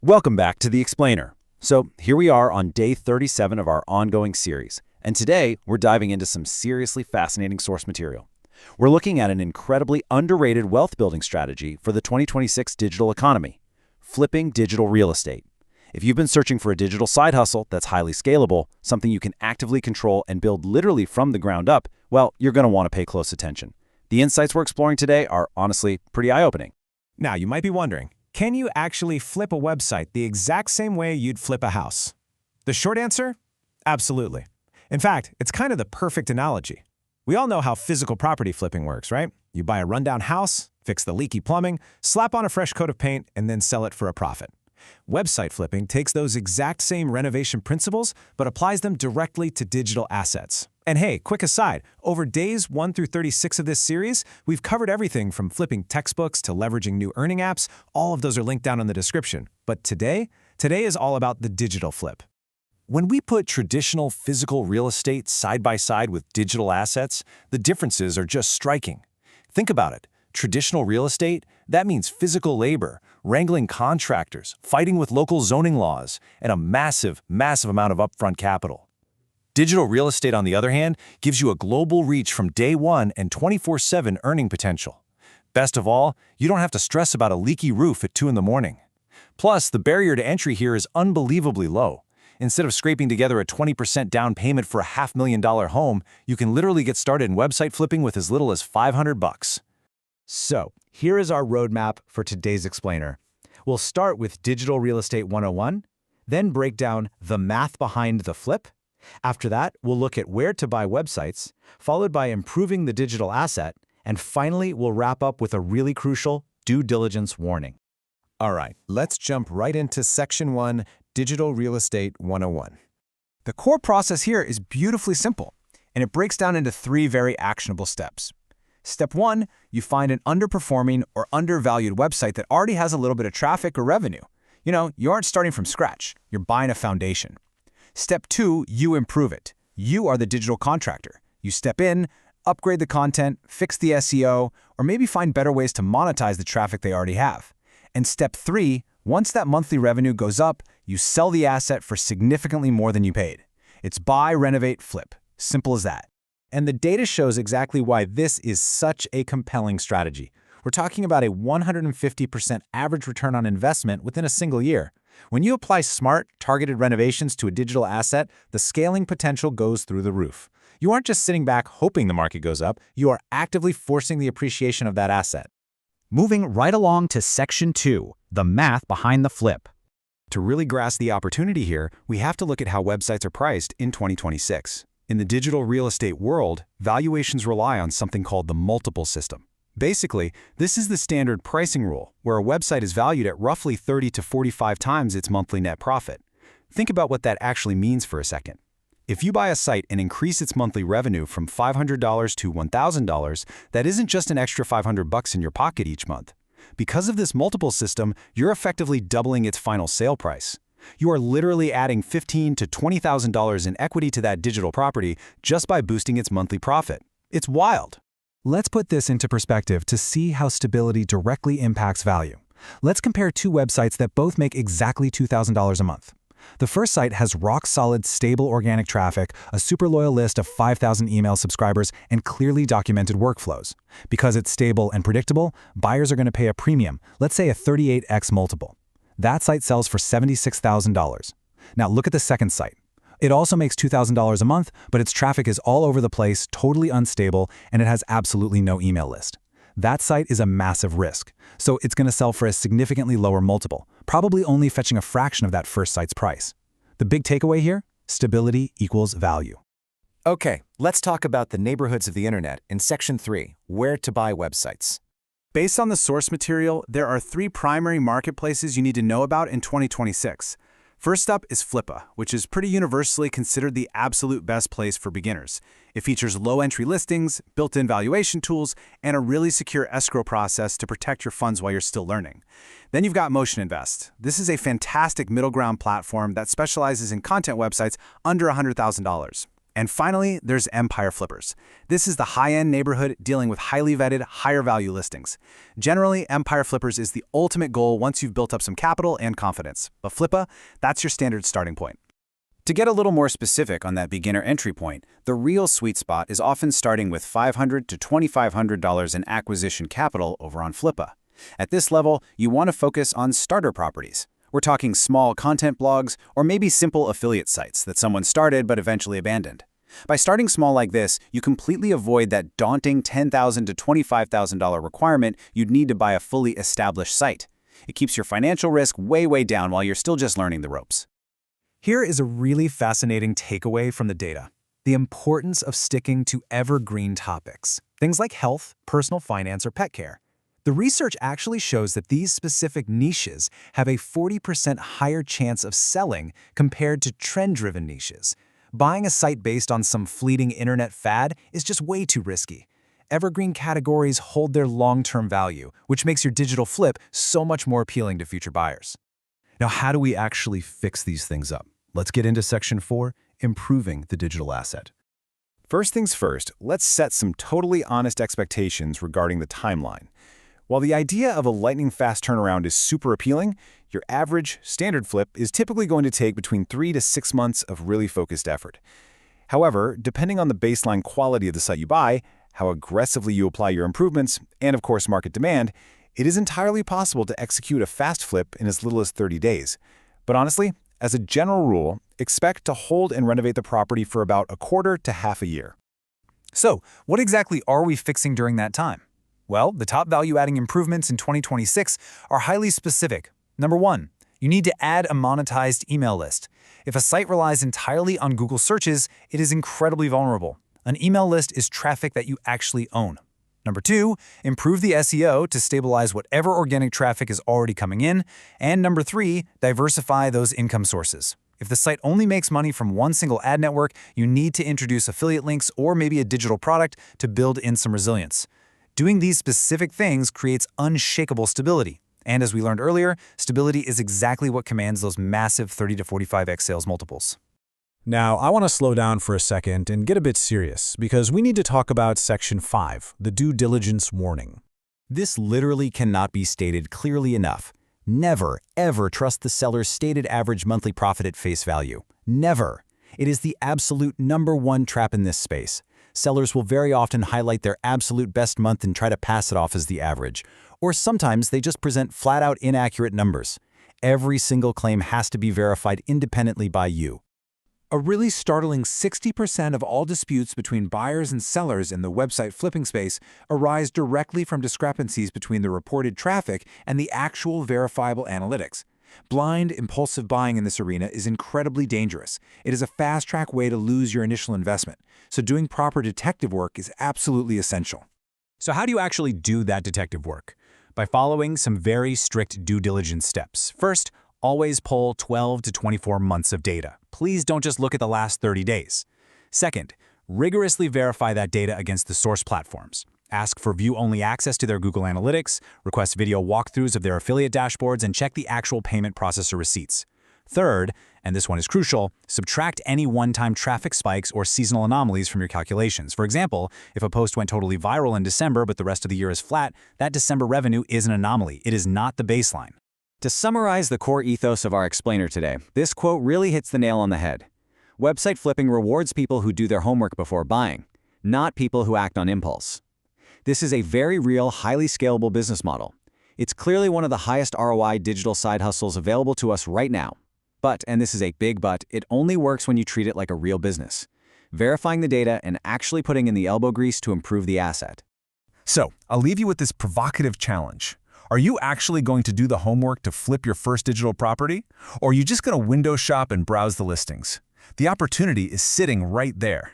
Welcome back to The Explainer. So here we are on day 37 of our ongoing series, and today we're diving into some seriously fascinating source material. We're looking at an incredibly underrated wealth-building strategy for the 2026 digital economy, flipping digital real estate. If you've been searching for a digital side hustle that's highly scalable, something you can actively control and build literally from the ground up, well, you're going to want to pay close attention. The insights we're exploring today are honestly pretty eye-opening. Now, you might be wondering, can you actually flip a website the exact same way you'd flip a house? The short answer? Absolutely. In fact, it's kind of the perfect analogy. We all know how physical property flipping works, right? You buy a rundown house, fix the leaky plumbing, slap on a fresh coat of paint, and then sell it for a profit. Website flipping takes those exact same renovation principles, but applies them directly to digital assets. And hey, quick aside, over days 1 through 36 of this series, we've covered everything from flipping textbooks to leveraging new earning apps. All of those are linked down in the description. But today is all about the digital flip. When we put traditional physical real estate side by side with digital assets, the differences are just striking. Think about it. Traditional real estate, that means physical labor, wrangling contractors, fighting with local zoning laws, and a massive amount of upfront capital. Digital real estate, on the other hand, gives you a global reach from day one and 24/7 earning potential. Best of all, you don't have to stress about a leaky roof at 2 in the morning. Plus, the barrier to entry here is unbelievably low. Instead of scraping together a 20% down payment for a $500,000 home, you can literally get started in website flipping with as little as $500. So, here is our roadmap for today's explainer. We'll start with Digital Real Estate 101, then break down the math behind the flip. After that, we'll look at where to buy websites, followed by improving the digital asset, and finally, we'll wrap up with a really crucial due diligence warning. All right, let's jump right into Section 1, Digital Real Estate 101. The core process here is beautifully simple, and it breaks down into 3 very actionable steps. Step 1, you find an underperforming or undervalued website that already has a little bit of traffic or revenue. You aren't starting from scratch. You're buying a foundation. Step 2, you improve it. You are the digital contractor. You step in, upgrade the content, fix the SEO, or maybe find better ways to monetize the traffic they already have. And step 3, once that monthly revenue goes up, you sell the asset for significantly more than you paid. It's buy, renovate, flip. Simple as that. And the data shows exactly why this is such a compelling strategy. We're talking about a 150% average return on investment within a single year. When you apply smart, targeted renovations to a digital asset, the scaling potential goes through the roof. You aren't just sitting back hoping the market goes up, you are actively forcing the appreciation of that asset. Moving right along to Section 2, the math behind the flip. To really grasp the opportunity here, we have to look at how websites are priced in 2026. In the digital real estate world, valuations rely on something called the multiple system. Basically, this is the standard pricing rule, where a website is valued at roughly 30 to 45 times its monthly net profit. Think about what that actually means for a second. If you buy a site and increase its monthly revenue from $500 to $1,000, that isn't just an extra $500 in your pocket each month. Because of this multiple system, you're effectively doubling its final sale price. You are literally adding $15,000 to $20,000 in equity to that digital property just by boosting its monthly profit. It's wild. Let's put this into perspective to see how stability directly impacts value. Let's compare 2 websites that both make exactly $2,000 a month. The first site has rock-solid, stable organic traffic, a super loyal list of 5,000 email subscribers, and clearly documented workflows. Because it's stable and predictable, buyers are going to pay a premium, let's say a 38x multiple. That site sells for $76,000. Now look at the second site. It also makes $2,000 a month, but its traffic is all over the place, totally unstable, and it has absolutely no email list. That site is a massive risk, so it's going to sell for a significantly lower multiple, probably only fetching a fraction of that first site's price. The big takeaway here? Stability equals value. Okay, let's talk about the neighborhoods of the internet in Section 3, where to buy websites. Based on the source material, there are 3 primary marketplaces you need to know about in 2026. First up is Flippa, which is pretty universally considered the absolute best place for beginners. It features low-entry listings, built-in valuation tools, and a really secure escrow process to protect your funds while you're still learning. Then you've got Motion Invest. This is a fantastic middle ground platform that specializes in content websites under $100,000. And finally, there's Empire Flippers. This is the high-end neighborhood dealing with highly vetted, higher-value listings. Generally, Empire Flippers is the ultimate goal once you've built up some capital and confidence. But Flippa, that's your standard starting point. To get a little more specific on that beginner entry point, the real sweet spot is often starting with $500 to $2,500 in acquisition capital over on Flippa. At this level, you want to focus on starter properties. We're talking small content blogs or maybe simple affiliate sites that someone started but eventually abandoned. By starting small like this, you completely avoid that daunting $10,000 to $25,000 requirement you'd need to buy a fully established site. It keeps your financial risk way down while you're still just learning the ropes. Here is a really fascinating takeaway from the data: the importance of sticking to evergreen topics, things like health, personal finance, or pet care. The research actually shows that these specific niches have a 40% higher chance of selling compared to trend-driven niches. Buying a site based on some fleeting internet fad is just way too risky. Evergreen categories hold their long-term value, which makes your digital flip so much more appealing to future buyers. Now, how do we actually fix these things up? Let's get into Section 4, improving the digital asset. First things first, let's set some totally honest expectations regarding the timeline. While the idea of a lightning-fast turnaround is super appealing, your average standard flip is typically going to take between 3 to 6 months of really focused effort. However, depending on the baseline quality of the site you buy, how aggressively you apply your improvements, and of course market demand, it is entirely possible to execute a fast flip in as little as 30 days. But honestly, as a general rule, expect to hold and renovate the property for about a quarter to half a year. So, what exactly are we fixing during that time? Well, the top value-adding improvements in 2026 are highly specific. Number 1, you need to add a monetized email list. If a site relies entirely on Google searches, it is incredibly vulnerable. An email list is traffic that you actually own. Number 2, improve the SEO to stabilize whatever organic traffic is already coming in. And number 3, diversify those income sources. If the site only makes money from one single ad network, you need to introduce affiliate links or maybe a digital product to build in some resilience. Doing these specific things creates unshakable stability. And as we learned earlier, stability is exactly what commands those massive 30 to 45x sales multiples. Now, I want to slow down for a second and get a bit serious, because we need to talk about Section 5, the due diligence warning. This literally cannot be stated clearly enough. Never, ever trust the seller's stated average monthly profit at face value. Never. It is the absolute #1 trap in this space. Sellers will very often highlight their absolute best month and try to pass it off as the average. Or sometimes they just present flat-out inaccurate numbers. Every single claim has to be verified independently by you. A really startling 60% of all disputes between buyers and sellers in the website flipping space arise directly from discrepancies between the reported traffic and the actual verifiable analytics. Blind, impulsive buying in this arena is incredibly dangerous. It is a fast-track way to lose your initial investment, so doing proper detective work is absolutely essential. So how do you actually do that detective work? By following some very strict due diligence steps. First, always pull 12 to 24 months of data. Please don't just look at the last 30 days. Second, rigorously verify that data against the source platforms. Ask for view-only access to their Google Analytics, request video walkthroughs of their affiliate dashboards, and check the actual payment processor receipts. Third, and this one is crucial, subtract any one-time traffic spikes or seasonal anomalies from your calculations. For example, if a post went totally viral in December but the rest of the year is flat, that December revenue is an anomaly. It is not the baseline. To summarize the core ethos of our explainer today, this quote really hits the nail on the head. Website flipping rewards people who do their homework before buying, not people who act on impulse. This is a very real, highly scalable business model. It's clearly one of the highest ROI digital side hustles available to us right now. But, and this is a big but, it only works when you treat it like a real business, verifying the data and actually putting in the elbow grease to improve the asset. So, I'll leave you with this provocative challenge. Are you actually going to do the homework to flip your first digital property? Or are you just going to window shop and browse the listings? The opportunity is sitting right there.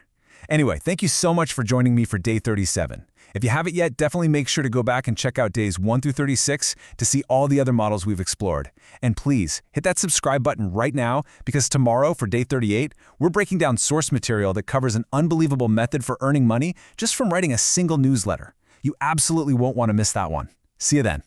Anyway, thank you so much for joining me for Day 37. If you haven't yet, definitely make sure to go back and check out Days 1 through 36 to see all the other models we've explored. And please, hit that subscribe button right now, because tomorrow for Day 38, we're breaking down source material that covers an unbelievable method for earning money just from writing a single newsletter. You absolutely won't want to miss that one. See you then.